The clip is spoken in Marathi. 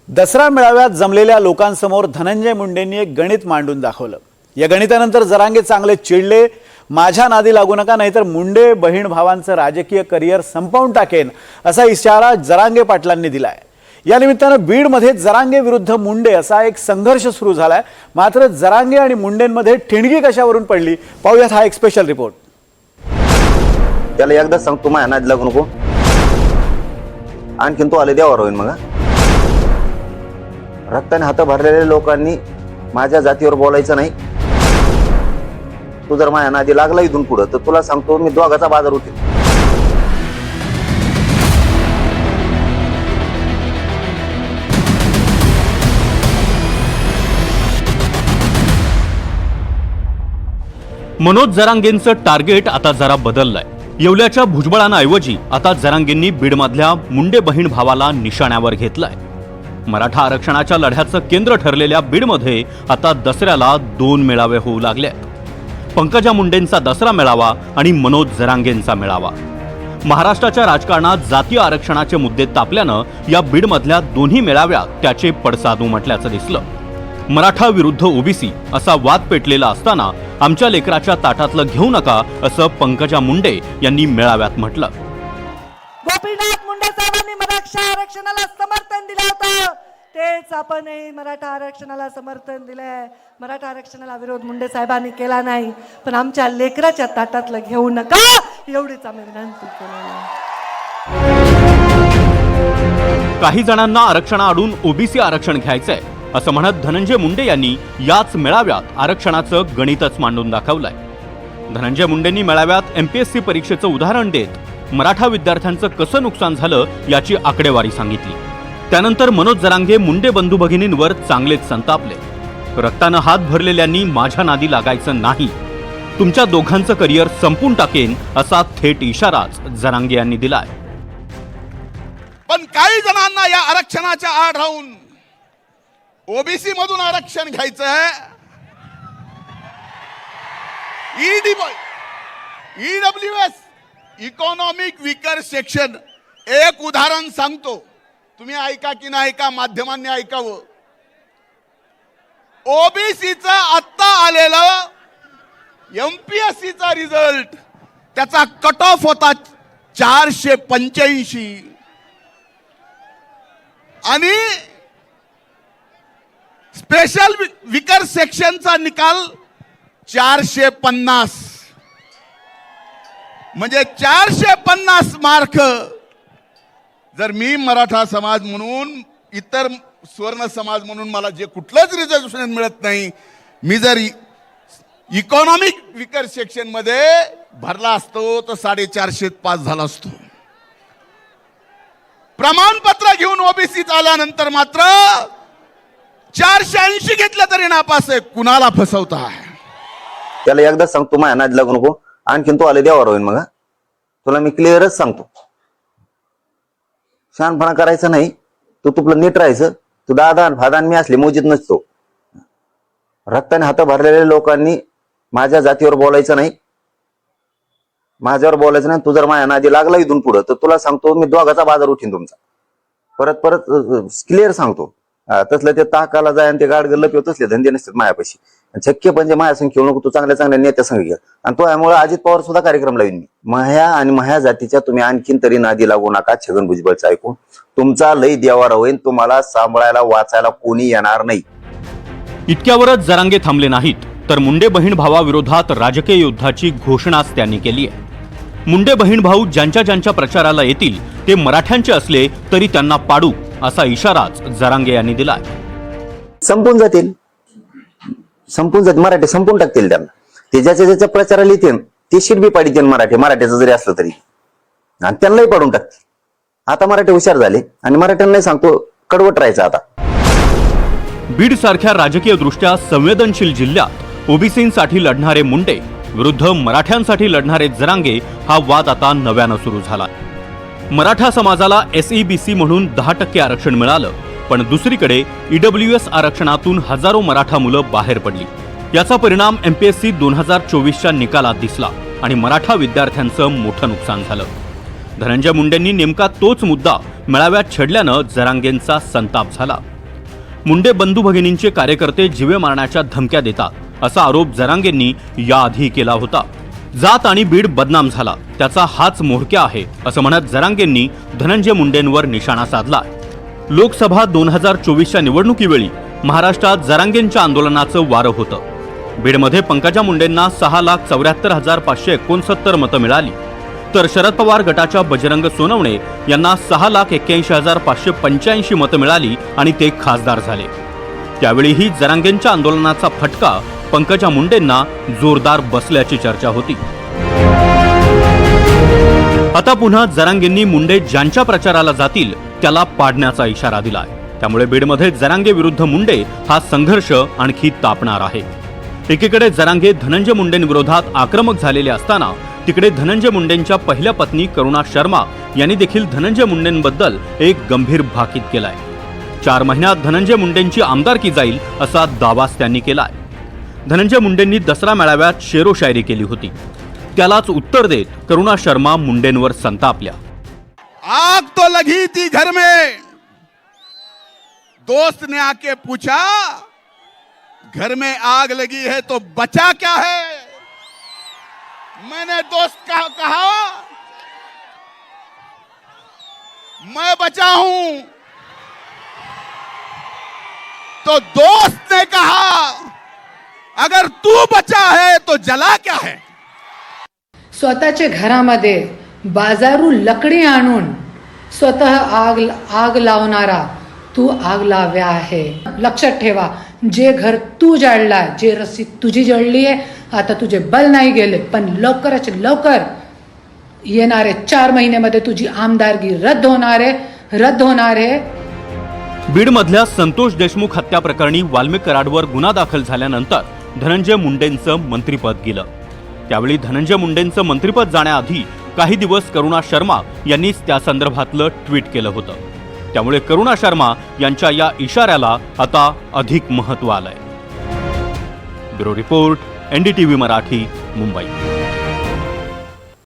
दसरा मेळाव्यात जमलेल्या लोकांसमोर धनंजय मुंडेंनी एक गणित मांडून दाखवलं। या गणितानंतर जरांगे चांगले चिडले। माझ्या नादी लागू नका, नाहीतर मुंडे बहीण भावांचं राजकीय करिअर संपवून टाकेन असा इशारा जरांगे पाटलांनी दिलाय। या निमित्तानं बीडमध्ये जरांगे विरुद्ध मुंडे असा एक संघर्ष सुरू झालाय। मात्र जरांगे आणि मुंडेंमध्ये ठिणगी कशावरून पडली पाहूयात हा एक स्पेशल रिपोर्ट। त्याला एकदा सांगतो माझ्या नादी लागू नको, आणखीन तो आले देवावर होईल। मग रक्ताने हात भरलेल्या लोकांनी माझ्या जातीवर बोलायचं नाही। तू जर माझ्या नादी लागला इथून पुढे तर तुला सांगतो मी दोघाचा बाजार उठेल। मनोज जरांगेंचं टार्गेट आता जरा बदललंय। येवल्याच्या भुजबळांऐवजी आता जरांगेंनी बीडमधल्या मुंडे बहीण भावाला निशाण्यावर घेतलंय। मराठा आरक्षणाच्या लढ्याचं केंद्र ठरलेल्या बीडमध्ये आता दसऱ्याला दोन मेळावे होऊ लागलेत। पंकजा मुंडेंचा दसरा मेळावा आणि मनोज जरांगेंचा मेळावा। महाराष्ट्राच्या राजकारणात जातीय आरक्षणाचे मुद्दे तापल्यानं या बीडमधल्या दोन्ही मेळाव्यात त्याचे पडसाद उमटल्याचं दिसलं। मराठा विरुद्ध ओबीसी असा वाद पेटलेला असताना आमच्या लेकराच्या ताटातलं घेऊ नका असं पंकजा मुंडे यांनी मेळाव्यात म्हटलं। गोपीनाथ मुंडे साहेबांनी मराठा आरक्षणाला समर्थन दिलं होतं, तेच आपणही मराठा आरक्षणाला समर्थन दिलंय। मराठा आरक्षणाला विरोध मुंडे साहेबांनी केला नाही, पण आमच्या लेकराच्या ताटातलं घेऊ नका एवढीच आम्ही विनंती केलेली। काही जणांना आरक्षणाआडून ओबीसी आरक्षण घ्यायचंय असं म्हणत धनंजय मुंडे यांनी याच मेळाव्यात आरक्षणाचं गणितच मांडून दाखवलंय। धनंजय मुंडेंनी मेळाव्यात एमपीएससी परीक्षेचं उदाहरण देत मराठा विद्यार्थ्यांचं कसं नुकसान झालं याची आकडेवारी सांगितली। त्यानंतर मनोज जरांगे मुंडे बंधू भगिनींवर चांगलेच संतापले। रक्तानं हात भरलेल्यांनी माझ्या नादी लागायचं नाही, तुमच्या दोघांचं करिअर संपून टाकेन असा थेट इशाराच जरांगे यांनी दिलाय। पण काही जणांना या आरक्षणाच्या आड राहून ओबीसी मधून आरक्षण घ्यायचं आहे। ईडब्ल्यूएस इकॉनॉमिक वीकर सेक्शन, एक उदाहरण सांगतो, तुम्ही ऐका की नाही ऐका, माध्यमांनी ऐकावं। ओबीसीचा आत्ता आलेला एमपीएससीचा रिझल्ट, त्याचा कट ऑफ होता 485 आणि स्पेशल विकर सेक्शनचा निकाल 450, म्हणजे 450 मार्क जर मी मराठा समाज म्हणून, इतर स्वर्ण समाज म्हणून मला जे कुठलंच रिझर्वेशन मिळत नाही, मी जर इकॉनॉमिक विकर सेक्शन मध्ये भरला असतो तर 450 पास झाला असतो। प्रमाणपत्र घेऊन ओबीसी आल्यानंतर मात्र 480 घेतलं तरी नापास आहे। कुणाला फसवता आहे? त्याला एकदा सांगतो माझ्या नादी लागू नको, आणखीन तो आले देवावर होईल। मग तुला मी क्लिअरच सांगतो, शहाणपणा करायचा नाही, तू तुपलं नीट राहायचं। तू दादा फादान मी असले मोजीत नसतो। रक्ताने हात भरलेल्या लोकांनी माझ्या जातीवर बोलायचं नाही, माझ्यावर बोलायचं नाही। तू जर माझ्या नादी लागला इथून पुढे तर तुला सांगतो मी दोघाचा बाजार उठीन तुमचा। परत परत क्लिअर सांगतो, तसलं ते ताकाला जाय आणि ते गाड गल्लप तसले धंदे नसतात माझ्यापाशी। शक्य म्हणजे माझ्या संग खेळू नको, तू चांगल्या चांगल्या नेत्या संग घ्या। आणि तो यामुळे अजित पवार सुद्धा कार्यक्रम लावीन मी। माह्या आणि माह्या जातीच्या तुम्ही आणखीन तरी नादी लागू नका। छगन भुजबळचं ऐकून तुमचा लई देवारा होईल, तुम्हाला सांभाळायला वाचायला कोणी येणार नाही। इतक्यावरच जरांगे थांबले नाहीत, तर मुंडे बहीण भावाविरोधात राजकीय युद्धाची घोषणाच त्यांनी केली आहे। मुंडे बहीण भाऊ ज्यांच्या ज्यांच्या प्रचाराला येतील ते मराठ्यांचे असले तरी त्यांना पाडू असा इशाराच जरांगे यांनी दिलाय। संपून जातील, मराठी संपून टाकतील त्यांना। ते ज्याच्या ज्याच्या प्रचाराला येतील ते शीट बी पाडीतील मराठ्याचं जरी असलं तरी, आणि त्यांनाही पाडून टाकतील। आता मराठी हुशार झाले आणि मराठ्यांनाही सांगतो कडवट राहायचं आता। बीड सारख्या राजकीय दृष्ट्या संवेदनशील जिल्ह्यात ओबीसींसाठी लढणारे मुंडे विरुद्ध मराठ्यांसाठी लढणारे जरांगे हा वाद आता नव्यानं सुरू झाला। मराठा समाजाला एसईबीसी म्हणून 10% आरक्षण मिळालं, पण दुसरीकडे ईडब्ल्यूएस आरक्षणातून हजारो मराठा मुलं बाहेर पडली। याचा परिणाम एमपीएससी 2024च्या निकालात दिसला आणि मराठा विद्यार्थ्यांचं मोठं नुकसान झालं। धनंजय मुंडेंनी नेमका तोच मुद्दा मेळाव्यात छेडल्यानं जरांगेंचा संताप झाला। मुंडे बंधू भगिनींचे कार्यकर्ते जीवे मारण्याच्या धमक्या देतात असा आरोप जरांगेंनी याआधी केला होता. जात आणि बीड बदनाम झाला त्याचा हाच म्होरक्या आहे असं म्हणत जरांगेंनी धनंजय मुंडेंवर निशाणा साधला. लोकसभा 2024च्या निवडणुकीवेळी महाराष्ट्रात जरांगेंच्या आंदोलनाचं वारं होतं. बीडमध्ये पंकजा मुंडेंना 6,74,569 मतं मिळाली, तर शरद पवार गटाच्या बजरंग सोनवणे यांना 6,81,585 मतं मिळाली आणि ते खासदार झाले. त्यावेळीही जरांगेंच्या आंदोलनाचा फटका पंकजा मुंडेंना जोरदार बसल्याची चर्चा होती. आता पुन्हा जरांगेंनी मुंडे ज्यांच्या प्रचाराला जातील त्याला पाडण्याचा इशारा दिलाय. त्यामुळे बीडमध्ये जरांगे विरुद्ध मुंडे हा संघर्ष आणखी तापणार आहे. एकीकडे जरांगे धनंजय मुंडेंविरोधात आक्रमक झालेले असताना तिकडे धनंजय मुंडेंच्या पहिल्या पत्नी करुणा शर्मा यांनी देखील धनंजय मुंडेंबद्दल एक गंभीर भाकीत केलाय. 4 महिन्यात धनंजय मुंडेंची आमदारकी जाईल असा दावाच त्यांनी केलाय. धनंजय मुंडेंनी दसरा मेळाव्यात शेरो शायरी केली होती. त्यालाच उत्तर देत करुणा शर्मा मुंडेंवर संतापल्या. आग तो लगी थी घर में, दोस्त ने आके पूछा घर में आग लगी है तो बचा क्या है. मैंने दोस्त का कहा मैं बचा हूं, तो दोस्त ने कहा अगर तू बचा है तो जला क्या है. स्वतःच्या घरामध्ये बाजारू लकडी आणून स्वतः आग लावणारा तू आग लाव्या आहे. लक्षात ठेवा, जे घर तू जाळला, जे रस्सी तुझी जळली आहे, आता तुझे बल नाही गेले, पण लवकरच लवकर येणारे 4 महिन्यामध्ये तुझी आमदारकी रद्द होणार आहे. बीडमधल्या संतोष देशमुख हत्या प्रकरणी वाल्मिक कराडवर गुन्हा दाखल झाल्यानंतर धनंजय मुंडेंचं मंत्रिपद गेलं. त्यावेळी धनंजय मुंडेंचं मंत्रिपद जाण्याआधी काही दिवस करुणा शर्मा यांनीच त्या संदर्भातलं ट्विट केलं होतं. त्यामुळे करुणा शर्मा यांच्या या इशाऱ्याला आता अधिक महत्त्व आलंय. Bureau report, NDTV Marathi, Mumbai.